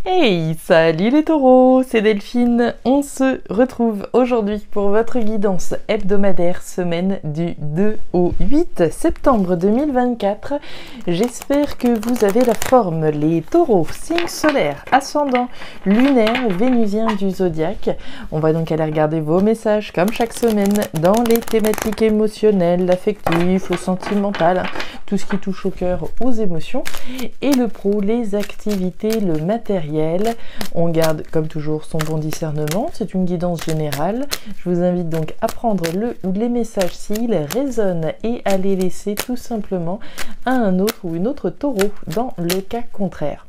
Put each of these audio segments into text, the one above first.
Hey, salut les taureaux, c'est Delphine. On se retrouve aujourd'hui pour votre guidance hebdomadaire semaine du 2 au 8 septembre 2024. J'espère que vous avez la forme, les taureaux, signe solaire, ascendant, lunaire, vénusien du zodiaque. On va donc aller regarder vos messages comme chaque semaine dans les thématiques émotionnelles, l'affectif, le sentimental, tout ce qui touche au cœur, aux émotions, et le pro, les activités, le matériel. On garde comme toujours son bon discernement, c'est une guidance générale. Je vous invite donc à prendre le ou les messages s'ils résonnent et à les laisser tout simplement à un autre ou une autre taureau dans le cas contraire.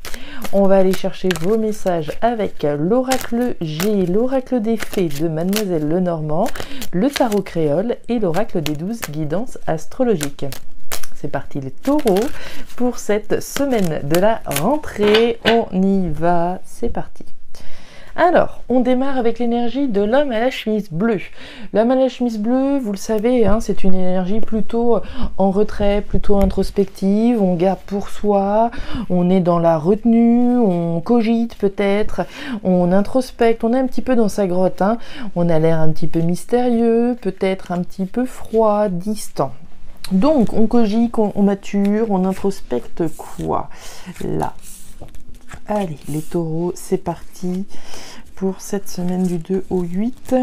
On va aller chercher vos messages avec l'oracle G, l'oracle des fées de Mademoiselle Lenormand, le tarot créole et l'oracle des 12 guidances astrologiques. C'est parti les taureaux pour cette semaine de la rentrée. On y va, c'est parti. Alors, on démarre avec l'énergie de l'homme à la chemise bleue. L'homme à la chemise bleue, vous le savez, hein, c'est une énergie plutôt en retrait, plutôt introspective. On garde pour soi, on est dans la retenue, on cogite peut-être, on introspecte, on est un petit peu dans sa grotte. Hein. On a l'air un petit peu mystérieux, peut-être un petit peu froid, distant. Donc, on cogite, on mature, on introspecte quoi là? Allez, les taureaux, c'est parti pour cette semaine du 2 au 8.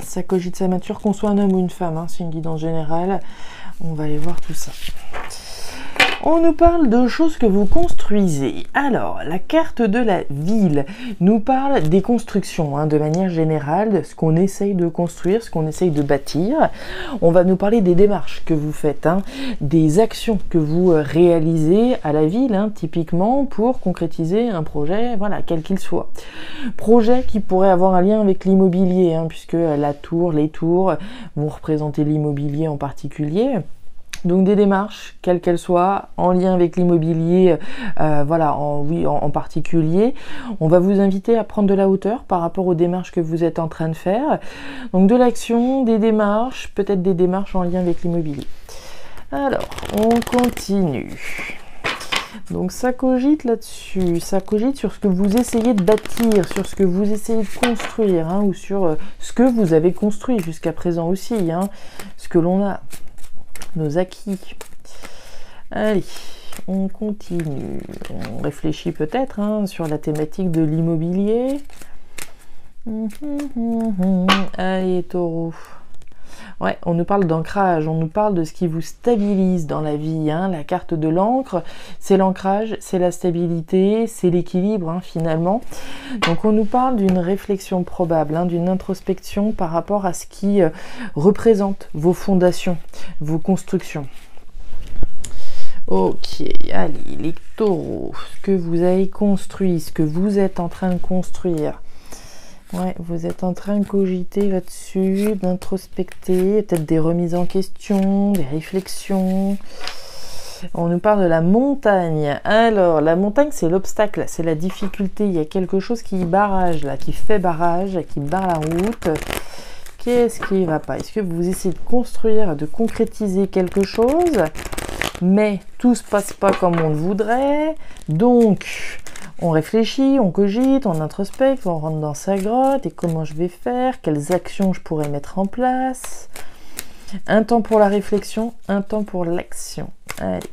Ça cogite, ça mature, qu'on soit un homme ou une femme, hein, c'est une guidance générale. On va aller voir tout ça. On nous parle de choses que vous construisez. Alors, la carte de la ville nous parle des constructions, hein, de manière générale, ce qu'on essaye de construire, ce qu'on essaye de bâtir. On va nous parler des démarches que vous faites, hein, des actions que vous réalisez à la ville, hein, typiquement pour concrétiser un projet, voilà, quel qu'il soit. Projet qui pourrait avoir un lien avec l'immobilier, hein, puisque la tour, les tours vont représenter l'immobilier en particulier. Donc des démarches, quelles qu'elles soient, en lien avec l'immobilier, voilà, en particulier. On va vous inviter à prendre de la hauteur par rapport aux démarches que vous êtes en train de faire. Donc de l'action, des démarches, peut-être des démarches en lien avec l'immobilier. Alors, on continue. Donc ça cogite là-dessus, ça cogite sur ce que vous essayez de bâtir, sur ce que vous essayez de construire, hein, ou sur ce que vous avez construit jusqu'à présent aussi, hein, ce que l'on a. Nos acquis. Allez, on continue. On réfléchit peut-être, hein, sur la thématique de l'immobilier. Allez, taureau. Ouais, on nous parle d'ancrage, on nous parle de ce qui vous stabilise dans la vie. Hein. La carte de l'encre, c'est l'ancrage, c'est la stabilité, c'est l'équilibre, hein, finalement. Donc on nous parle d'une réflexion probable, hein, d'une introspection par rapport à ce qui représente vos fondations, vos constructions. Ok, allez, les taureaux, ce que vous avez construit, ce que vous êtes en train de construire. Ouais, vous êtes en train de cogiter là-dessus, d'introspecter, peut-être des remises en question, des réflexions. On nous parle de la montagne. Alors, la montagne, c'est l'obstacle, c'est la difficulté. Il y a quelque chose qui barrage, là, qui fait barrage, qui barre la route. Qu'est-ce qui ne va pas? Est-ce que vous essayez de construire, de concrétiser quelque chose, mais tout ne se passe pas comme on le voudrait, donc on réfléchit, on cogite, on introspecte, on rentre dans sa grotte, et comment je vais faire, quelles actions je pourrais mettre en place. Un temps pour la réflexion, un temps pour l'action. Allez,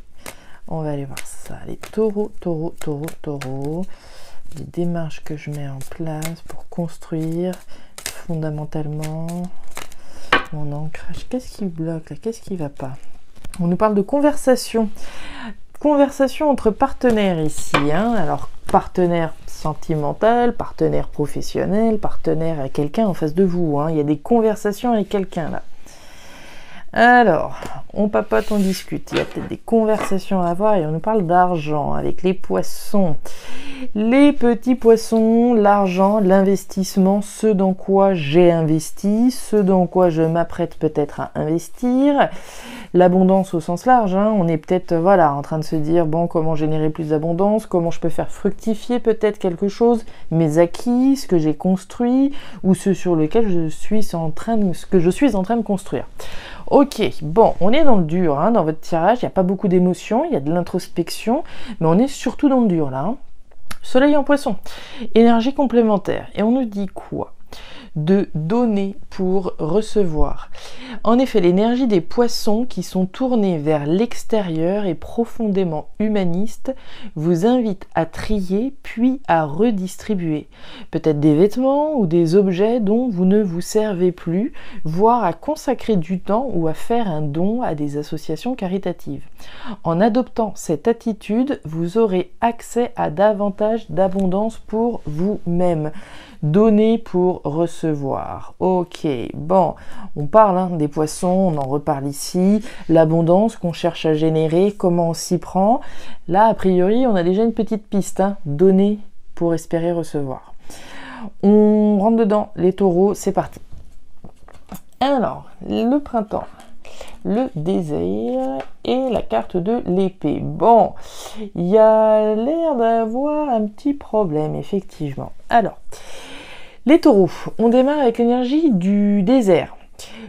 on va aller voir ça. Les taureaux, taureaux, taureaux, taureaux. Les démarches que je mets en place pour construire fondamentalement mon ancrage. Qu'est-ce qui bloque là? Qu'est-ce qui va pas? On nous parle de conversation. Conversation entre partenaires ici, hein. Alors partenaire sentimental, partenaire professionnel, partenaire à quelqu'un en face de vous, hein. Il y a des conversations avec quelqu'un là. Alors, on papote, on discute, il y a peut-être des conversations à avoir et on nous parle d'argent avec les poissons. Les petits poissons, l'argent, l'investissement, ce dans quoi j'ai investi, ce dans quoi je m'apprête peut-être à investir. L'abondance au sens large, hein, on est peut-être voilà, en train de se dire, bon, comment générer plus d'abondance, comment je peux faire fructifier peut-être quelque chose, mes acquis, ce que j'ai construit, ou ce sur lequel ce que je suis en train de construire. Ok, bon, on est dans le dur, hein, dans votre tirage, il n'y a pas beaucoup d'émotions, il y a de l'introspection, mais on est surtout dans le dur là. Hein. Soleil en poisson, énergie complémentaire. Et on nous dit quoi? De donner pour recevoir. En effet, l'énergie des poissons qui sont tournés vers l'extérieur et profondément humanistes vous invite à trier puis à redistribuer. Peut-être des vêtements ou des objets dont vous ne vous servez plus, voire à consacrer du temps ou à faire un don à des associations caritatives. En adoptant cette attitude, vous aurez accès à davantage d'abondance pour vous-même. Donner pour recevoir. Ok, bon, on parle des poissons, on en reparle ici, l'abondance qu'on cherche à générer, comment on s'y prend. Là, a priori, on a déjà une petite piste, donner pour espérer recevoir. On rentre dedans, les taureaux, c'est parti. Alors, le printemps, le désert et la carte de l'épée. Bon, il y a l'air d'avoir un petit problème, effectivement. Alors, les taureaux, on démarre avec l'énergie du désert.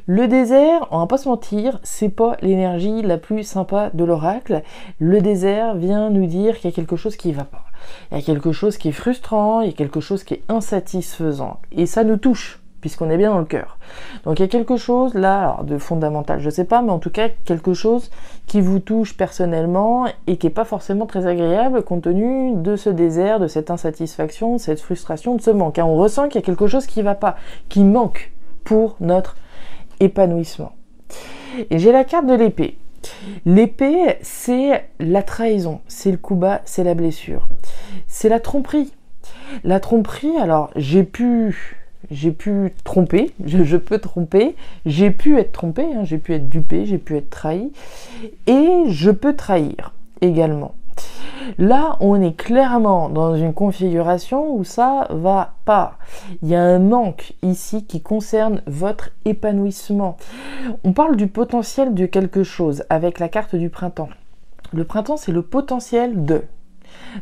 Le désert, on va pas se mentir, c'est pas l'énergie la plus sympa de l'oracle. Le désert vient nous dire qu'il y a quelque chose qui va pas. Il y a quelque chose qui est frustrant, il y a quelque chose qui est insatisfaisant. Et ça nous touche, puisqu'on est bien dans le cœur. Donc il y a quelque chose là, alors, de fondamental, je sais pas, mais en tout cas quelque chose qui vous touche personnellement et qui n'est pas forcément très agréable compte tenu de ce désert, de cette insatisfaction, de cette frustration, de ce manque. On ressent qu'il y a quelque chose qui va pas, qui manque pour notre épanouissement. Et j'ai la carte de l'épée. L'épée, c'est la trahison, c'est le coup bas, c'est la blessure. C'est la tromperie. La tromperie, alors j'ai pu tromper, je peux tromper, j'ai pu être trompé, j'ai pu être dupé, j'ai pu être trahi, et je peux trahir également. Là, on est clairement dans une configuration où ça va pas. Il y a un manque ici qui concerne votre épanouissement. On parle du potentiel de quelque chose avec la carte du printemps. Le printemps, c'est le potentiel de...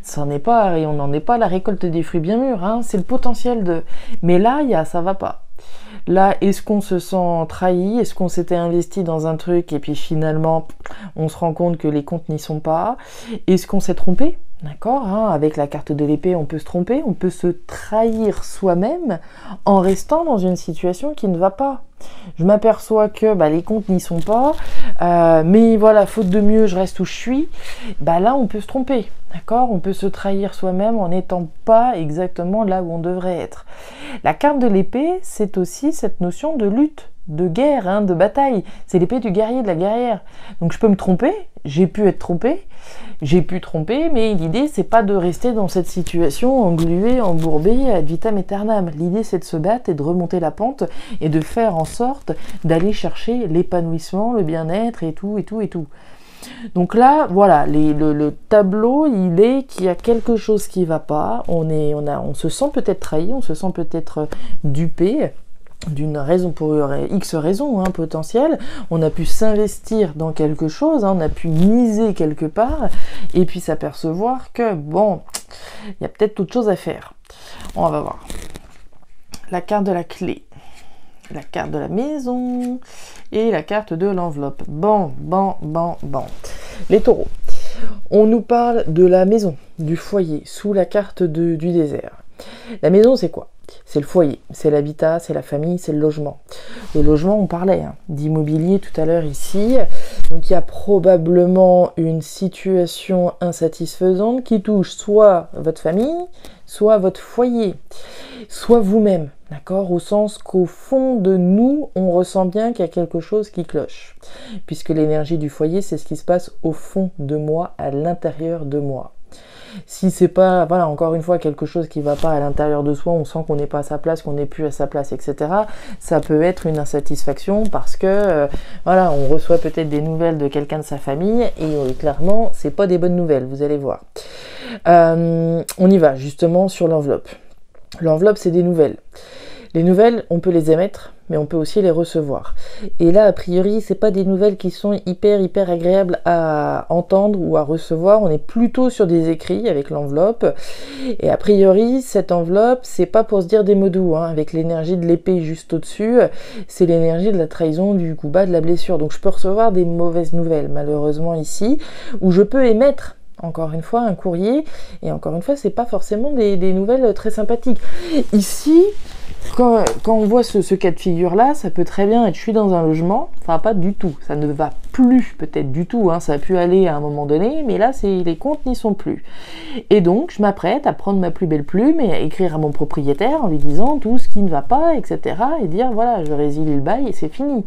Ça n'est pas, et on n'en est pas à la récolte des fruits bien mûrs, c'est le potentiel de... Mais là, ça va pas. Là, est-ce qu'on se sent trahi? Est-ce qu'on s'était investi dans un truc et puis finalement, on se rend compte que les comptes n'y sont pas? Est-ce qu'on s'est trompé? D'accord, avec la carte de l'épée, on peut se tromper, on peut se trahir soi-même en restant dans une situation qui ne va pas. Je m'aperçois que les comptes n'y sont pas, mais voilà, faute de mieux, je reste où je suis. Là, on peut se tromper, d'accord? On peut se trahir soi-même en n'étant pas exactement là où on devrait être. La carte de l'épée, c'est aussi cette notion de lutte, de guerre, de bataille. C'est l'épée du guerrier, de la guerrière. Donc je peux me tromper, j'ai pu être trompé, j'ai pu tromper, mais l'idée c'est pas de rester dans cette situation engluée, embourbée ad vitam aeternam. L'idée c'est de se battre et de remonter la pente et de faire en sorte d'aller chercher l'épanouissement, le bien-être et tout, et tout, et tout. Donc là, voilà, le tableau, il est qu'il y a quelque chose qui va pas, on se sent peut-être trahi, on se sent peut-être dupé, d'une raison pour X raisons potentielles, on a pu s'investir dans quelque chose, on a pu miser quelque part, et puis s'apercevoir que, bon, il y a peut-être autre chose à faire. On va voir. La carte de la clé, la carte de la maison, et la carte de l'enveloppe. Bon. Les taureaux. On nous parle de la maison, du foyer, sous la carte du désert. La maison, c'est quoi? C'est le foyer, c'est l'habitat, c'est la famille, c'est le logement. Le logement, on parlait d'immobilier tout à l'heure ici. Donc il y a probablement une situation insatisfaisante qui touche soit votre famille, soit votre foyer, soit vous-même. D'accord? Au sens qu'au fond de nous, on ressent bien qu'il y a quelque chose qui cloche. Puisque l'énergie du foyer, c'est ce qui se passe au fond de moi, à l'intérieur de moi. Si c'est pas, voilà, encore une fois, quelque chose qui va pas à l'intérieur de soi, on sent qu'on n'est pas à sa place, qu'on n'est plus à sa place, etc. Ça peut être une insatisfaction parce que, voilà, on reçoit peut-être des nouvelles de quelqu'un de sa famille et clairement, c'est pas des bonnes nouvelles, vous allez voir. On y va, justement, sur l'enveloppe. L'enveloppe, c'est des nouvelles. Les nouvelles, on peut les émettre, mais on peut aussi les recevoir. Et là, a priori, c'est pas des nouvelles qui sont hyper agréables à entendre ou à recevoir. On est plutôt sur des écrits avec l'enveloppe. Et a priori, cette enveloppe, c'est pas pour se dire des mots doux, avec l'énergie de l'épée juste au-dessus. C'est l'énergie de la trahison, du coup bas, de la blessure. Donc je peux recevoir des mauvaises nouvelles, malheureusement ici, ou je peux émettre encore une fois, un courrier, et encore une fois, c'est pas forcément des nouvelles très sympathiques. Ici, quand on voit ce cas de figure-là, ça peut très bien être, je suis dans un logement, ça va pas du tout, ça ne va plus peut-être du tout, hein, ça a pu aller à un moment donné, mais là, les comptes n'y sont plus. Et donc, je m'apprête à prendre ma plus belle plume et à écrire à mon propriétaire en lui disant tout ce qui ne va pas, etc. et dire, voilà, je résilie le bail et c'est fini.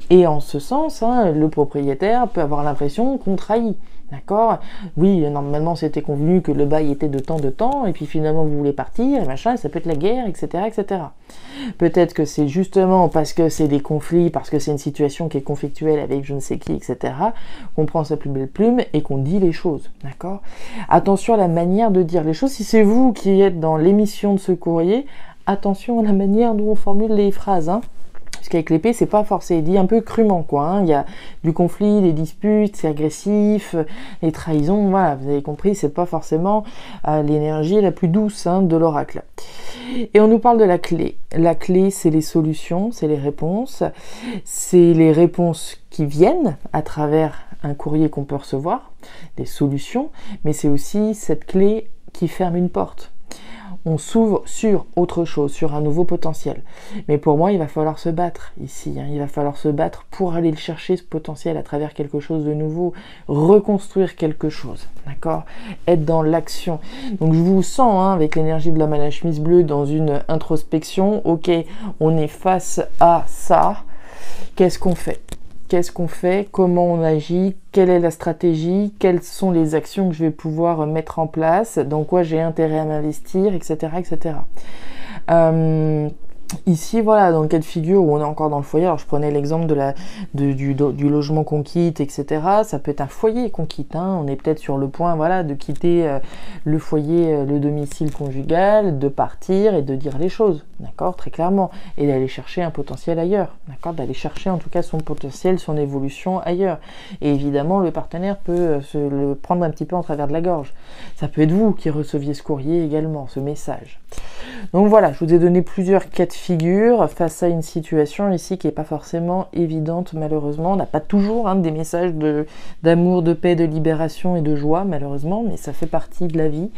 Et en ce sens, hein, le propriétaire peut avoir l'impression qu'on trahit. D'accord? Oui, normalement c'était convenu que le bail était de temps, et puis finalement vous voulez partir, et machin, et ça peut être la guerre, etc., etc. Peut-être que c'est justement parce que c'est des conflits, parce que c'est une situation qui est conflictuelle avec je ne sais qui, etc., qu'on prend sa plus belle plume et qu'on dit les choses, d'accord? Attention à la manière de dire les choses. Si c'est vous qui êtes dans l'émission de ce courrier, attention à la manière dont on formule les phrases, hein. Parce qu'avec l'épée, c'est pas forcément dit un peu crûment, quoi. Hein. Il y a du conflit, des disputes, c'est agressif, les trahisons, voilà, vous avez compris, c'est pas forcément l'énergie la plus douce, hein, de l'oracle. Et on nous parle de la clé. La clé, c'est les solutions, c'est les réponses qui viennent à travers un courrier qu'on peut recevoir, des solutions, mais c'est aussi cette clé qui ferme une porte. On s'ouvre sur autre chose, sur un nouveau potentiel. Mais pour moi, il va falloir se battre ici. Hein. Il va falloir se battre pour aller le chercher, ce potentiel, à travers quelque chose de nouveau, reconstruire quelque chose, d'accord? Être dans l'action. Donc je vous sens, hein, avec l'énergie de l'homme à la chemise bleue, dans une introspection. Ok, on est face à ça. Qu'est-ce qu'on fait? Qu'est-ce qu'on fait? Comment on agit? Quelle est la stratégie? Quelles sont les actions que je vais pouvoir mettre en place? Dans quoi j'ai intérêt à m'investir, etc., etc. Ici, voilà, dans le cas de figure où on est encore dans le foyer, alors je prenais l'exemple du logement qu'on quitte, etc. Ça peut être un foyer qu'on quitte, hein. On est peut-être sur le point, voilà, de quitter le foyer, le domicile conjugal, de partir et de dire les choses, d'accord, très clairement, et d'aller chercher un potentiel ailleurs, d'accord, d'aller chercher en tout cas son potentiel, son évolution ailleurs. Et évidemment, le partenaire peut se le prendre un petit peu en travers de la gorge. Ça peut être vous qui receviez ce courrier également, ce message. Donc voilà, je vous ai donné plusieurs cas de figure face à une situation ici qui n'est pas forcément évidente, malheureusement. On n'a pas toujours des messages d'amour, de paix, de libération et de joie, malheureusement, mais ça fait partie de la vie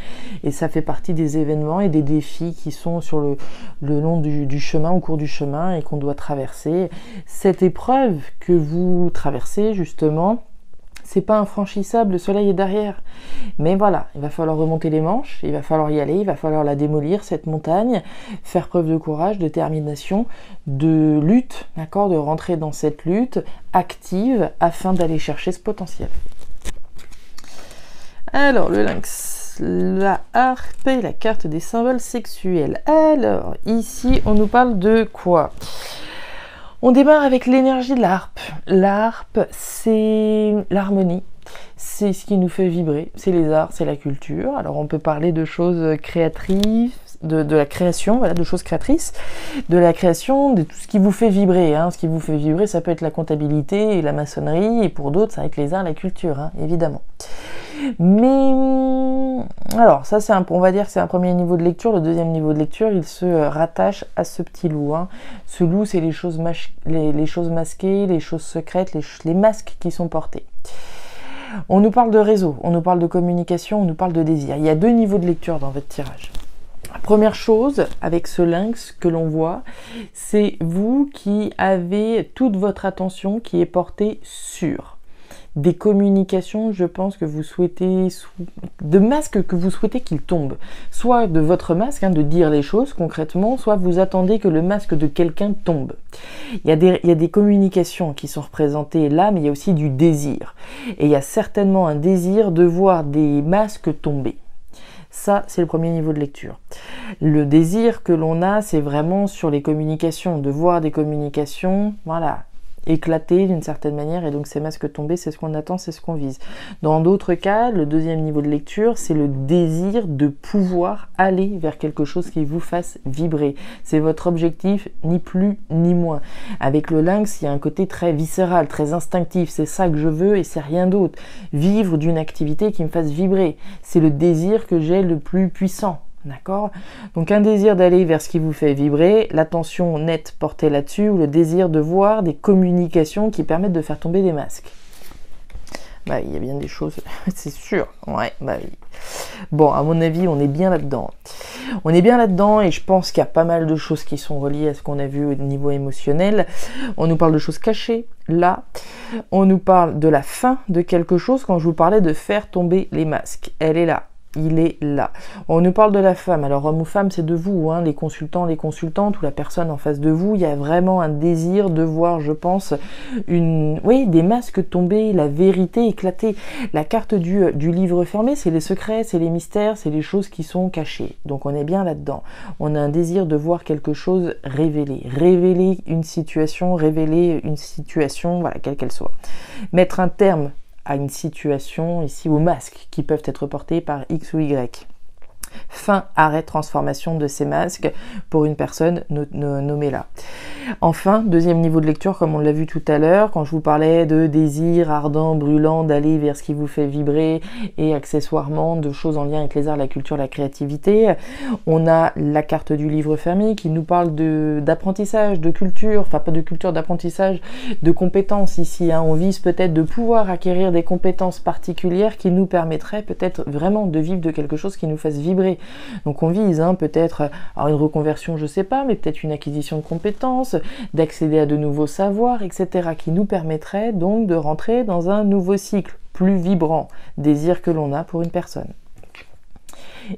et ça fait partie des événements et des défis qui sont sur le long du chemin, au cours du chemin, et qu'on doit traverser. Cette épreuve que vous traversez, justement, c'est pas infranchissable, le soleil est derrière. Mais voilà, il va falloir remonter les manches, il va falloir y aller, il va falloir la démolir, cette montagne, faire preuve de courage, de détermination, de lutte, d'accord, de rentrer dans cette lutte active afin d'aller chercher ce potentiel. Alors, le lynx, la harpe et la carte des symboles sexuels. Alors, ici, on nous parle de quoi ? On démarre avec l'énergie de la harpe. La harpe, c'est l'harmonie, c'est ce qui nous fait vibrer, c'est les arts, c'est la culture. Alors on peut parler de choses créatrices, de la création, voilà, de choses créatrices, de la création, de tout ce qui vous fait vibrer. Hein. Ce qui vous fait vibrer, ça peut être la comptabilité et la maçonnerie, et pour d'autres, ça va être les arts, la culture, hein, évidemment. Mais alors ça, on va dire que c'est un premier niveau de lecture. Le deuxième niveau de lecture, il se rattache à ce petit loup. Hein. Ce loup, c'est les choses masquées, les choses secrètes, les masques qui sont portés. On nous parle de réseau, on nous parle de communication, on nous parle de désir. Il y a deux niveaux de lecture dans votre tirage. La première chose, avec ce lynx que l'on voit, c'est vous qui avez toute votre attention qui est portée sur des communications, je pense, que vous souhaitez, de masques que vous souhaitez qu'ils tombent. Soit de votre masque, de dire les choses concrètement, soit vous attendez que le masque de quelqu'un tombe. Il y a des communications qui sont représentées là, mais il y a aussi du désir. Et il y a certainement un désir de voir des masques tomber. Ça, c'est le premier niveau de lecture. Le désir que l'on a, c'est vraiment sur les communications, de voir des communications, voilà, éclater d'une certaine manière, et donc ces masques tombés, c'est ce qu'on attend, c'est ce qu'on vise. Dans d'autres cas, le deuxième niveau de lecture, c'est le désir de pouvoir aller vers quelque chose qui vous fasse vibrer. C'est votre objectif, ni plus ni moins. Avec le lynx, il y a un côté très viscéral, très instinctif, c'est ça que je veux et c'est rien d'autre. Vivre d'une activité qui me fasse vibrer, c'est le désir que j'ai le plus puissant. D'accord? Donc un désir d'aller vers ce qui vous fait vibrer, l'attention nette portée là-dessus, ou le désir de voir des communications qui permettent de faire tomber des masques. Bah, il y a bien des choses, c'est sûr. Ouais, bah oui. Bon, à mon avis, on est bien là-dedans. On est bien là-dedans et je pense qu'il y a pas mal de choses qui sont reliées à ce qu'on a vu au niveau émotionnel. On nous parle de choses cachées, là. On nous parle de la fin de quelque chose quand je vous parlais de faire tomber les masques. Elle est là. Il est là. On nous parle de la femme. Alors, homme ou femme, c'est de vous, hein, les consultants, les consultantes, ou la personne en face de vous. Il y a vraiment un désir de voir, je pense, des masques tomber, la vérité éclater. La carte du livre fermé, c'est les secrets, c'est les mystères, c'est les choses qui sont cachées. Donc, on est bien là-dedans. On a un désir de voir quelque chose révélé. Révéler une situation, voilà, quelle qu'elle soit. Mettre un terme à une situation, ici aux masques qui peuvent être portés par X ou Y. Fin, arrêt, transformation de ces masques pour une personne nommée là. Enfin, deuxième niveau de lecture, comme on l'a vu tout à l'heure, quand je vous parlais de désir ardent, brûlant, d'aller vers ce qui vous fait vibrer et accessoirement de choses en lien avec les arts, la culture, la créativité, on a la carte du livre fermé qui nous parle d'apprentissage, de culture, enfin pas de culture, d'apprentissage, de compétences ici. Hein. On vise peut-être de pouvoir acquérir des compétences particulières qui nous permettraient peut-être vraiment de vivre de quelque chose qui nous fasse vibrer. Donc on vise peut-être une reconversion, je sais pas, mais peut-être une acquisition de compétences, d'accéder à de nouveaux savoirs, etc. qui nous permettrait donc de rentrer dans un nouveau cycle plus vibrant, désir que l'on a pour une personne.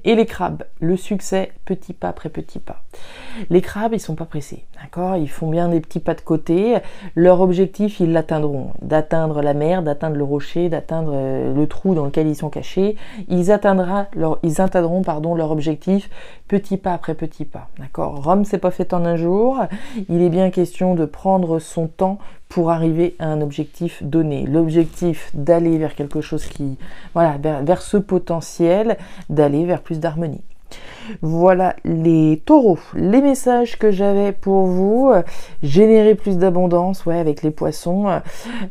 Et les crabes, le succès, petit pas après petit pas. Les crabes, ils sont pas pressés, d'accord? Ils font bien des petits pas de côté. Leur objectif, ils l'atteindront. D'atteindre la mer, d'atteindre le rocher, d'atteindre le trou dans lequel ils sont cachés. Ils atteindront leur objectif petit pas après petit pas, d'accord? Rome, c'est pas fait en un jour. Il est bien question de prendre son temps pour arriver à un objectif donné. L'objectif d'aller vers quelque chose qui, voilà, vers ce potentiel, d'aller vers plus d'harmonie. Voilà les taureaux, les messages que j'avais pour vous, générer plus d'abondance, avec les poissons,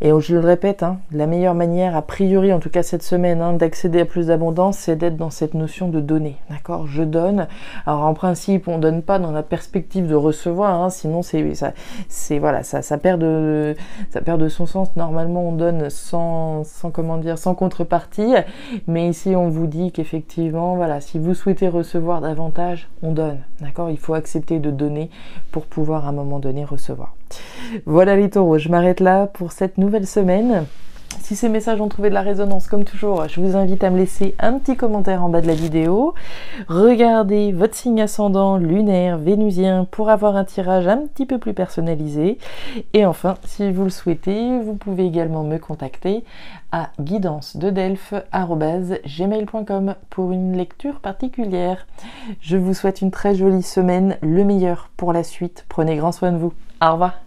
et je le répète, la meilleure manière, a priori, en tout cas cette semaine, d'accéder à plus d'abondance, c'est d'être dans cette notion de donner, d'accord? Je donne, alors en principe, on donne pas dans la perspective de recevoir, sinon ça perd de son sens. Normalement, on donne sans contrepartie, mais ici, on vous dit qu'effectivement, voilà, si vous souhaitez recevoir davantage, on donne, d'accord? Il faut accepter de donner pour pouvoir à un moment donné recevoir. Voilà les taureaux, je m'arrête là pour cette nouvelle semaine. Si ces messages ont trouvé de la résonance, comme toujours, je vous invite à me laisser un petit commentaire en bas de la vidéo. Regardez votre signe ascendant, lunaire, vénusien pour avoir un tirage un petit peu plus personnalisé. Et enfin, si vous le souhaitez, vous pouvez également me contacter à guidancededelphes@gmail.com pour une lecture particulière. Je vous souhaite une très jolie semaine, le meilleur pour la suite. Prenez grand soin de vous. Au revoir.